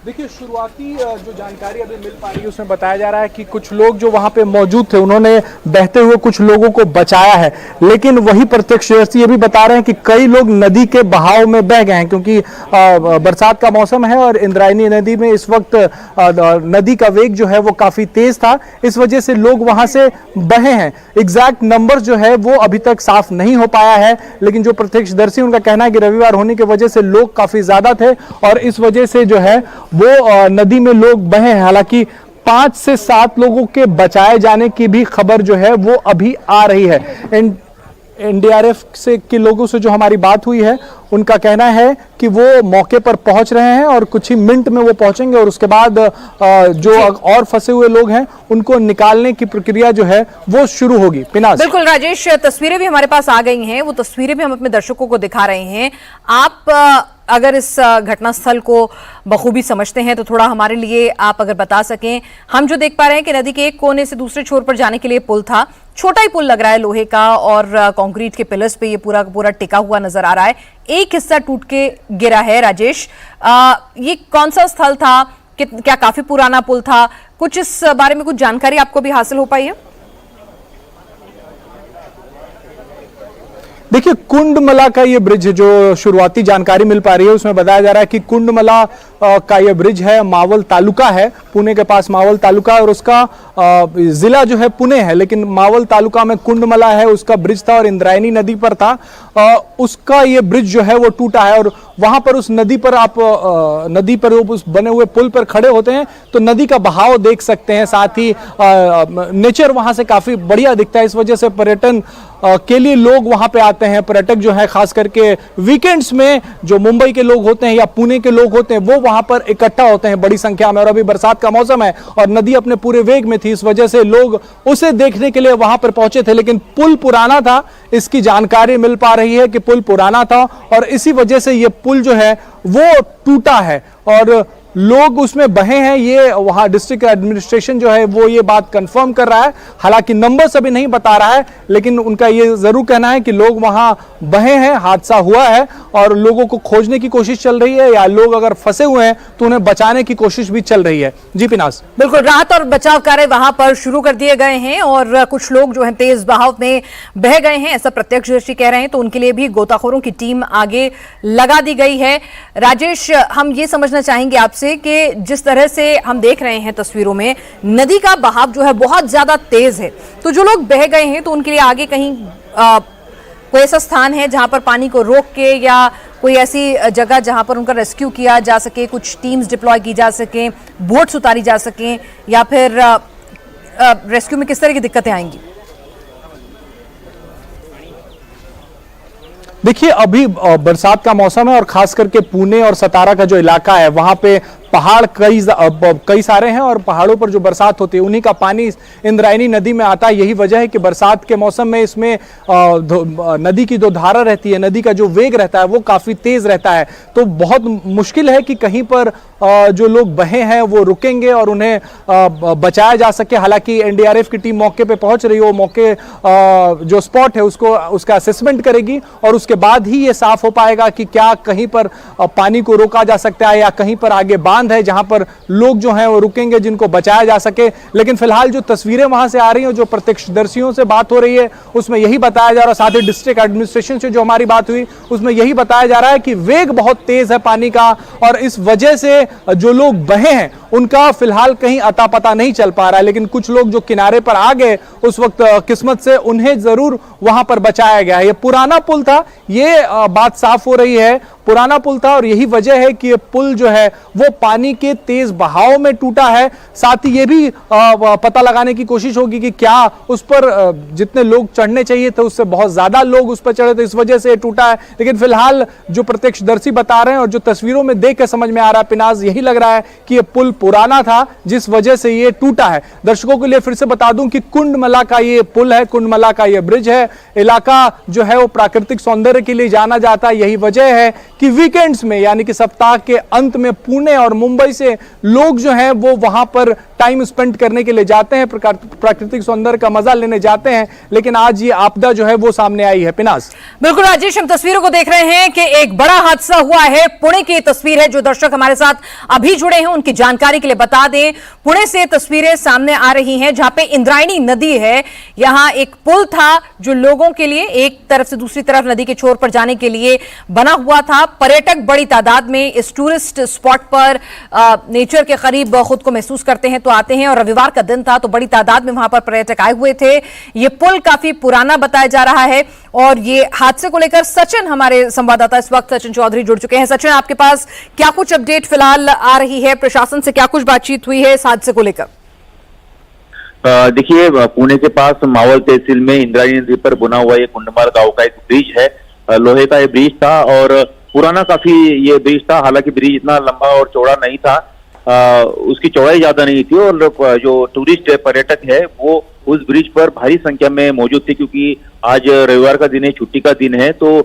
देखिए, शुरुआती जो जानकारी अभी मिल पा रही है उसमें बताया जा रहा है कि कुछ लोग जो वहां पे मौजूद थे उन्होंने बहते हुए कुछ लोगों को बचाया है, लेकिन वही प्रत्यक्षदर्शी ये भी बता रहे हैं कि कई लोग नदी के बहाव में बह गए हैं, क्योंकि बरसात का मौसम है और इंद्रायणी नदी में इस वक्त नदी का वेग जो है वो काफी तेज था। इस वजह से लोग वहां से बहे हैं। एग्जैक्ट नंबर जो है वो अभी तक साफ नहीं हो पाया है, लेकिन जो प्रत्यक्षदर्शी उनका कहना है कि रविवार होने की वजह से लोग काफी ज्यादा थे और इस वजह से जो है वो नदी में लोग बहे हैं। हालांकि 5 से 7 लोगों के बचाए जाने की भी खबर जो है वो अभी आ रही है। एनडीआरएफ से के लोगों से जो हमारी बात हुई है उनका कहना है कि वो मौके पर पहुंच रहे हैं और कुछ ही मिनट में वो पहुंचेंगे और उसके बाद जो और फंसे हुए लोग हैं उनको निकालने की प्रक्रिया जो है वो शुरू होगी। पिनाज, बिल्कुल राजेश, तस्वीरें भी हमारे पास आ गई हैं, वो तस्वीरें भी हम अपने दर्शकों को दिखा रहे हैं। आप अगर इस घटनास्थल को बखूबी समझते हैं तो थोड़ा हमारे लिए आप अगर बता सकें। हम जो देख पा रहे हैं कि नदी के एक कोने से दूसरे छोर पर जाने के लिए पुल था, छोटा ही पुल लग रहा है लोहे का और कंक्रीट के पिलर्स पे ये पूरा पूरा टिका हुआ नजर आ रहा है। एक हिस्सा टूट के गिरा है। राजेश, ये कौन सा स्थल था? क्या काफी पुराना पुल था? कुछ इस बारे में कुछ जानकारी आपको भी हासिल हो पाई है? देखिए, कुंडमला का ये ब्रिज जो शुरुआती जानकारी मिल पा रही है उसमें बताया जा रहा है कि कुंडमला का ये ब्रिज है, मावल तालुका है, पुणे के पास मावल तालुका है और उसका जिला जो है पुणे है, लेकिन मावल तालुका में कुंडमला है, उसका ब्रिज था और इंद्रायणी नदी पर था। उसका ये ब्रिज जो है वो टूटा है और वहां पर उस नदी पर आप नदी पर उस बने हुए पुल पर खड़े होते हैं तो नदी का बहाव देख सकते हैं, साथ ही नेचर वहां से काफी बढ़िया दिखता है। इस वजह से पर्यटन के लिए लोग वहां पे आते हैं। पर्यटक जो है खास करके वीकेंड्स में जो मुंबई के लोग होते हैं या पुणे के लोग होते हैं वो वहां पर इकट्ठा होते हैं बड़ी संख्या में। और अभी बरसात का मौसम है और नदी अपने पूरे वेग में थी, इस वजह से लोग उसे देखने के लिए वहां पर पहुंचे थे। लेकिन पुल पुराना था, इसकी जानकारी मिल पा रही है कि पुल पुराना था और इसी वजह से यह पुल जो है वो टूटा है और लोग उसमें बहे हैं। ये वहां डिस्ट्रिक्ट एडमिनिस्ट्रेशन जो है वो ये बात कंफर्म कर रहा है, हालांकि नंबर्स अभी नहीं बता रहा है, लेकिन उनका ये जरूर कहना है कि लोग वहां बहे हैं, हादसा हुआ है और लोगों को खोजने की कोशिश चल रही है या लोग अगर फंसे हुए हैं तो उन्हें बचाने की कोशिश भी चल रही है। जी पिनास, बिल्कुल, राहत और बचाव कार्य वहां पर शुरू कर दिए गए हैं और कुछ लोग जो है तेज बहाव में बह गए हैं, ऐसा प्रत्यक्षदर्शी कह रहे हैं, तो उनके लिए भी गोताखोरों की टीम आगे लगा दी गई है। राजेश, हम ये समझना चाहेंगे आपसे कि जिस तरह से हम देख रहे हैं तस्वीरों में, नदी का बहाव जो है बहुत ज्यादा तेज है, तो जो लोग बह गए हैं तो उनके लिए आगे कहीं कोई ऐसा स्थान है जहां पर पानी को रोक के या कोई ऐसी जगह जहां पर उनका रेस्क्यू किया जा सके, कुछ टीम्स डिप्लॉय की जा सके, बोट्स उतारी जा सके, या फिर रेस्क्यू में किस तरह की दिक्कतें आएंगी? देखिए, अभी बरसात का मौसम है और खास करके पुणे और सतारा का जो इलाका है वहां पे पहाड़ कई सारे हैं और पहाड़ों पर जो बरसात होती है उन्हीं का पानी इंद्रायणी नदी में आता है। यही वजह है कि बरसात के मौसम में इसमें नदी की जो धारा रहती है, नदी का जो वेग रहता है वो काफी तेज रहता है, तो बहुत मुश्किल है कि कहीं पर जो लोग बहे हैं वो रुकेंगे और उन्हें बचाया जा सके। हालांकि एनडीआरएफ की टीम मौके पे पहुंच रही है, वो मौके जो स्पॉट है उसका असेसमेंट करेगी और उसके बाद ही ये साफ हो पाएगा कि क्या कहीं पर पानी को रोका जा सकता है या कहीं पर आगे बांध है जहां पर लोग जो हैं वो रुकेंगे जिनको बचाया जा सके। लेकिन फिलहाल जो तस्वीरें वहां से आ रही हैं, जो प्रत्यक्षदर्शियों से बात हो रही है उसमें यही बताया जा रहा है, साथ ही डिस्ट्रिक्ट एडमिनिस्ट्रेशन से जो हमारी बात हुई उसमें यही बताया जा रहा है कि वेग बहुत तेज है पानी का और इस वजह से जो लोग बहे हैं उनका फिलहाल कहीं अता पता नहीं चल पा रहा है। लेकिन कुछ लोग जो किनारे पर आ गए उस वक्त किस्मत से उन्हें जरूर वहां पर बचाया गया है। ये पुराना पुल था, ये बात साफ हो रही है, पुराना पुल था और यही वजह है कि ये पुल जो है वो पानी के तेज बहाव में टूटा है। साथ ही ये भी पता लगाने की कोशिश होगी कि क्या उस पर जितने लोग चढ़ने चाहिए थे उससे बहुत ज्यादा लोग उस पर चढ़े, तो इस वजह से ये टूटा है। लेकिन फिलहाल जो प्रत्यक्षदर्शी बता रहे हैं और जो तस्वीरों में देख के समझ में आ रहा है पिनाज, यही लग रहा है कि ये पुल पुराना था जिस वजह से ये टूटा है। दर्शकों के लिए फिर से बता दूं कि कुंडमला का ये पुल है, कुंडमला का ये ब्रिज है। इलाका जो है वो प्राकृतिक सौंदर्य के लिए जाना जाता है। यही वजह है कि वीकेंड्स में यानी कि सप्ताह के अंत में पुणे और मुंबई से लोग जो हैं वो वहां पर टाइम स्पेंड करने के लिए जाते हैं, प्राकृतिक सौंदर्य का मजा लेने जाते हैं। लेकिन आज ये आपदा जो है वो सामने आई है। पिनास, बिल्कुल राजेश, हम तस्वीरों को देख रहे हैं कि एक बड़ा हादसा हुआ है। पुणे की तस्वीर है, जो दर्शक हमारे साथ अभी जुड़े हैं उनकी जानकारी के लिए बता दें, पुणे से तस्वीरें सामने आ रही हैं जहां पे इंद्रायणी नदी है। यहां एक पुल था जो लोगों के लिए एक तरफ से दूसरी तरफ नदी के छोर पर जाने के लिए बना हुआ था। पर्यटक बड़ी तादाद में इस टूरिस्ट स्पॉट पर नेचर के करीब खुद को महसूस करते हैं तो आते हैं, और रविवार का दिन था तो बड़ी तादाद में वहां पर पर्यटक आए हुए थे। ये पुल काफी पुराना बताया जा रहा है और ये हादसे को लेकर सचिन, हमारे संवाददाता इस वक्त सचिन चौधरी जुड़ चुके हैं। सचिन, आपके पास क्या कुछ अपडेट फिलहाल आ रही है? प्रशासन से क्या कुछ बातचीत हुई है इस हादसे को लेकर? देखिए, पुणे के पास मावल तहसील में इंद्रायणी नदी पर बना हुआ ये कुंडमाल गांव का एक ब्रिज है। लोहे का ये ब्रिज था और पुराना काफी ये ब्रिज था। हालांकि ब्रिज इतना लंबा और चौड़ा नहीं था, उसकी चौड़ाई ज्यादा नहीं थी और जो टूरिस्ट है, पर्यटक है, वो उस ब्रिज पर भारी संख्या में मौजूद थे क्योंकि आज रविवार का दिन है, छुट्टी का दिन है। तो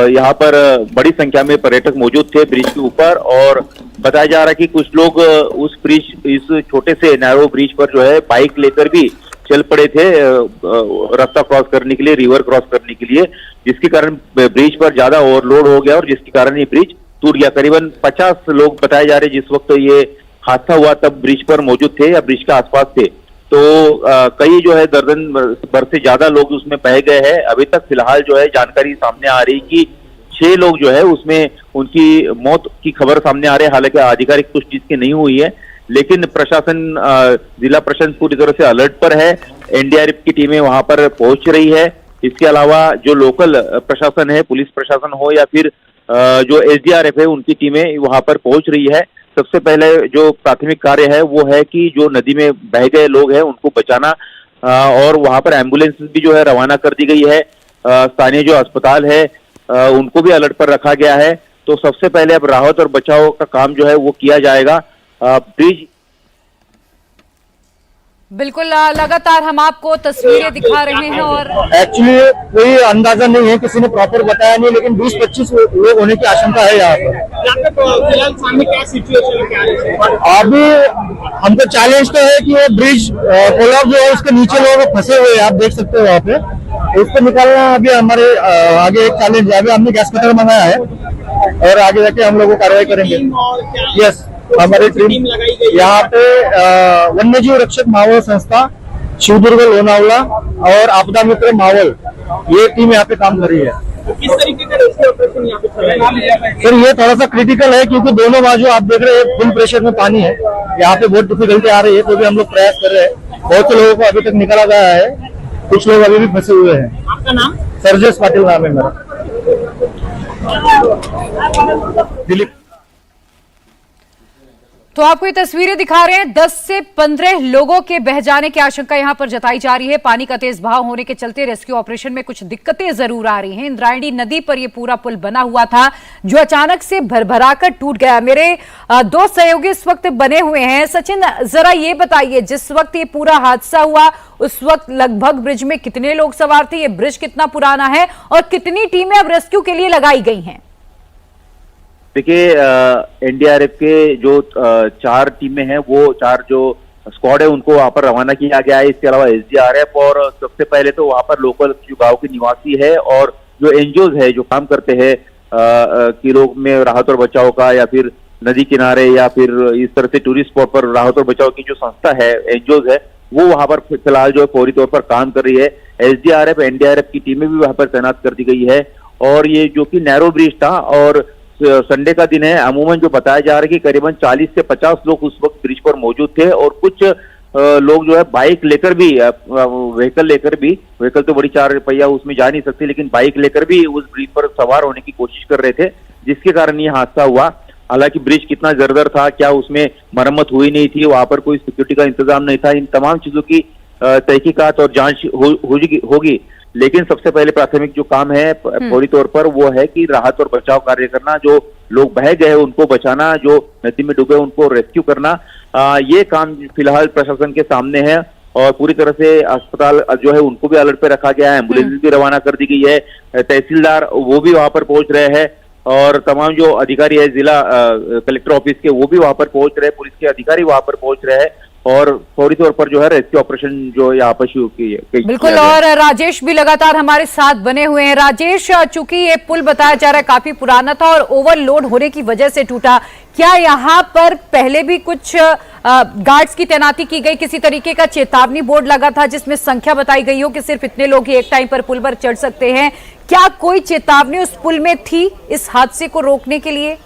यहाँ पर बड़ी संख्या में पर्यटक मौजूद थे ब्रिज के ऊपर और बताया जा रहा है कि कुछ लोग उस ब्रिज, इस छोटे से नैरो ब्रिज पर जो है बाइक लेकर भी चल पड़े थे रास्ता क्रॉस करने के लिए, रिवर क्रॉस करने के लिए, जिसके कारण ब्रिज पर ज्यादा ओवरलोड हो गया और जिसके कारण ये ब्रिज टूट गया। करीबन 50 लोग बताए जा रहे जिस वक्त ये हादसा हुआ तब ब्रिज पर मौजूद थे या ब्रिज के आसपास थे। तो कई जो है दर्जन भर से ज्यादा लोग उसमें बह गए हैं। अभी तक फिलहाल जो है जानकारी सामने आ रही कि 6 लोग जो है उसमें उनकी मौत की खबर सामने आ रही है। हालांकि आधिकारिक पुष्टि इसकी नहीं हुई है, लेकिन प्रशासन, जिला प्रशासन पूरी तरह से अलर्ट पर है। एनडीआरएफ की टीमें वहां पर पहुंच रही है। इसके अलावा जो लोकल प्रशासन है, पुलिस प्रशासन हो या फिर जो एसडीआरएफ है, उनकी टीमें वहां पर पहुंच रही है। सबसे पहले जो प्राथमिक कार्य है वो है कि जो नदी में बह गए लोग हैं उनको बचाना, और वहां पर एम्बुलेंस भी जो है रवाना कर दी गई है। स्थानीय जो अस्पताल है उनको भी अलर्ट पर रखा गया है। तो सबसे पहले अब राहत और बचाव का काम जो है वो किया जाएगा। ब्रिज, बिल्कुल, लगातार हम आपको तस्वीरें दिखा रहे हैं और एक्चुअली कोई अंदाजा नहीं है, किसी ने प्रॉपर बताया नहीं, लेकिन 20-25 लोग होने की आशंका है यहाँ पर। फिलहाल सामने क्या सिचुएशन है? अभी हमको चैलेंज तो है कि ये ब्रिज कोलाब जो है उसके नीचे लोग फंसे हुए हैं, आप देख सकते हो वहाँ पे। उसको निकालना अभी हमारे आगे एक चैलेंज है। अभी हमने गैस कटर मंगाया है और आगे जाके हम लोग कार्रवाई करेंगे। यस, हमारी टीम यहाँ पे वन्यजीव रक्षक मावल संस्था, शिवदुर्ग लोनावला और आपदा मित्र मावल, ये टीम यहाँ पे काम कर रही है। किस तरीके का रेस्क्यू ऑपरेशन यहाँ पे चल रहा है? सर, ये थोड़ा सा क्रिटिकल है क्योंकि दोनों बाजू आप देख रहे हैं फुल प्रेशर में पानी है। यहाँ पे बहुत डिफिकल्टी आ रही है, तो भी हम लोग प्रयास कर रहे हैं। बहुत से लोगों को अभी तक निकाला गया है, कुछ लोग अभी भी फंसे हुए हैं। आपका नाम? सरजेश पाटिल नाम है मेरा। दिलीप। तो आपको ये तस्वीरें दिखा रहे हैं। 10 से 15 लोगों के बह जाने की आशंका यहां पर जताई जा रही है। पानी का तेज बहाव होने के चलते रेस्क्यू ऑपरेशन में कुछ दिक्कतें जरूर आ रही हैं। इंद्रायणी नदी पर यह पूरा पुल बना हुआ था जो अचानक से भरभराकर टूट गया। मेरे 2 सहयोगी इस वक्त बने हुए हैं। सचिन, जरा ये बताइए, जिस वक्त ये पूरा हादसा हुआ उस वक्त लगभग ब्रिज में कितने लोग सवार थे? ये ब्रिज कितना पुराना है और कितनी टीमें अब रेस्क्यू के लिए लगाई गई हैं? देखिए, एनडीआरएफ के जो 4 टीमें हैं, वो 4 जो स्क्वाड है उनको वहां पर रवाना किया गया है। इसके अलावा एसडीआरएफ और सबसे पहले तो वहां पर लोकल जो गांव के निवासी है और जो एनजीओज है जो काम करते हैं कि लोग में राहत और बचाव का, या फिर नदी किनारे या फिर इस तरह से टूरिस्ट स्पॉट पर राहत और बचाव की जो संस्था है, एनजीओज है, वो वहां पर फिलहाल जो फौरी तौर पर काम कर रही है। एसडीआरएफ, एनडीआरएफ की टीमें भी वहां पर तैनात कर दी गई है। और ये जो कि नैरो ब्रिज था और संडे का दिन है, अमूमन जो बताया जा रहा है कि करीबन 40 से 50 लोग उस वक्त ब्रिज पर मौजूद थे और कुछ लोग जो है बाइक लेकर भी, व्हीकल लेकर भी, व्हीकल तो बड़ी 4 पहिया उसमें जा नहीं सकती, लेकिन बाइक लेकर भी उस ब्रिज पर सवार होने की कोशिश कर रहे थे, जिसके कारण ये हादसा हुआ। हालांकि ब्रिज कितना जर्जर था, क्या उसमें मरम्मत हुई नहीं थी, वहां पर कोई सिक्योरिटी का इंतजाम नहीं था, इन तमाम चीजों की तहकीकात और जांच होगी। लेकिन सबसे पहले प्राथमिक जो काम है फौरी तौर पर वो है कि राहत और बचाव कार्य करना, जो लोग बह गए उनको बचाना, जो नदी में डूबे उनको रेस्क्यू करना, ये काम फिलहाल प्रशासन के सामने है। और पूरी तरह से अस्पताल जो है उनको भी अलर्ट पे रखा गया है, एम्बुलेंस भी रवाना कर दी गई है, तहसीलदार वो भी वहां पर पहुंच रहे हैं और तमाम जो अधिकारी है जिला कलेक्टर ऑफिस के वो भी वहां पर पहुंच रहे हैं, पुलिस के अधिकारी वहां पर पहुंच रहे हैं और फौरी तौर पर जो है रेस्क्यू ऑपरेशन जो यहाँ पर शुरू की बिल्कुल। और राजेश भी लगातार हमारे साथ बने हुए हैं। राजेश, चूंकि ये पुल बताया जा रहा है काफी पुराना था और ओवरलोड होने की वजह से टूटा, क्या यहाँ पर पहले भी कुछ गार्ड्स की तैनाती की गई, किसी तरीके का चेतावनी बोर्ड लगा था जिसमें संख्या बताई गई हो कि सिर्फ इतने लोग ही एक टाइम पर पुल पर चढ़ सकते हैं? क्या कोई चेतावनी उस पुल में थी इस हादसे को रोकने के लिए?